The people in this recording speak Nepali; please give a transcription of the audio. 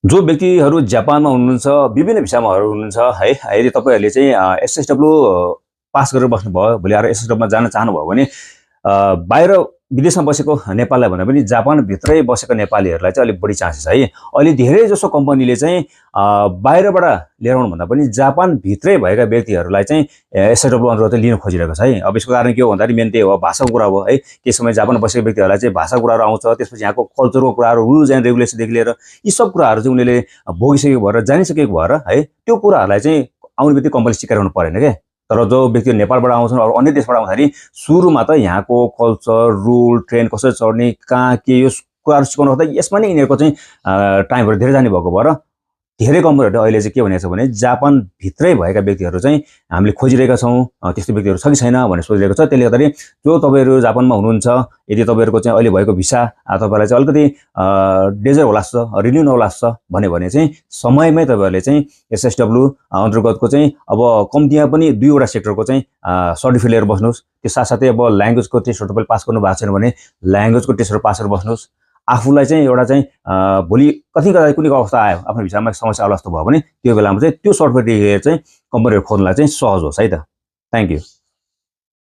जो व्यक्तिहरू जापानमा हुनुहुन्छ, विभिन्न भिसामा हुनुहुन्छ है, यदि तपाईँहरूले चाहिँ एसएसडब्ल्यू पास गरेर बस्नुभयो, भोलि आएर एसएसडब्ल्यूमा जान चाहनुभयो भने बाहिर विदेशमा बसेको नेपाललाई भन्दा पनि जापानभित्रै बसेका नेपालीहरूलाई चाहिँ अलिक बढी चान्सेस है। अहिले धेरै जसो कम्पनीले चाहिँ बाहिरबाट लिएर आउनुभन्दा पनि जापानभित्रै भएका व्यक्तिहरूलाई चाहिँ एसएसडब्ल्यू अन्तर्गत लिन खोजिरहेको छ है। अब यसको कारण के हो भन्दाखेरि मेन त्यही हो, भाषाको कुरा हो है। केही समय जापानमा बसेका व्यक्तिहरूलाई चाहिँ भाषाको कुराहरू आउँछ, त्यसपछि यहाँको कल्चरको कुराहरू, रुल्स एन्ड रेगुलेसनदेखि लिएर यी सब कुराहरू चाहिँ उनीहरूले भोगिसकेको भएर, जानिसकेको भएर है, त्यो कुराहरूलाई चाहिँ आउने बित्तिकै कम्पनीले स्वीकार्नु परेन क्या। तर जो व्यक्ति नेपालबाट आउँछन् अरू अन्य देशबाट आउँदाखेरि सुरुमा त यहाँको कल्चर, रुल, ट्रेन कसरी चढ्ने, कहाँ के, यो कुराहरू सिकाउनु पर्दा यसमा नै यिनीहरूको चाहिँ टाइमहरू धेरै जाने भएको भएर धेरै कम्पनीहरूले अहिले चाहिँ के भनेको छ भने जापानभित्रै भएका व्यक्तिहरू चाहिँ हामीले खोजिरहेका छौँ, त्यस्तो व्यक्तिहरू छ कि छैन भनेर सोधिरहेको छ। त्यसले गर्दाखेरि जो तपाईँहरू जापानमा हुनुहुन्छ, यदि तपाईँहरूको चाहिँ अहिले भएको भिसा तपाईँलाई चाहिँ अलिकति डेजर होला जस्तो, रिन्यू नहोला जस्तो भन्यो भने चाहिँ समयमै तपाईँहरूले चाहिँ एसएसडब्ल्यू अन्तर्गतको चाहिँ अब कम्तीमा पनि 2वटा सेक्टरको चाहिँ सर्टिफिकेट लिएर बस्नुहोस्। त्यो साथसाथै अब ल्याङ्ग्वेजको टेस्टहरू तपाईँले पास गर्नु भएको छैन भने ल्याङ्ग्वेजको टेस्टहरू पास गरेर बस्नुहोस्। आफूलाई चाहिँ एउटा चाहिँ भोलि कति कता कुनै अवस्था आयो, आफ्नो भिसामा समस्या आउला जस्तो भयो भने त्यो बेलामा चाहिँ त्यो सर्टिफिकेट चाहिँ कम्पनीहरू खोज्नलाई चाहिँ सहज होस् है त। Thank you.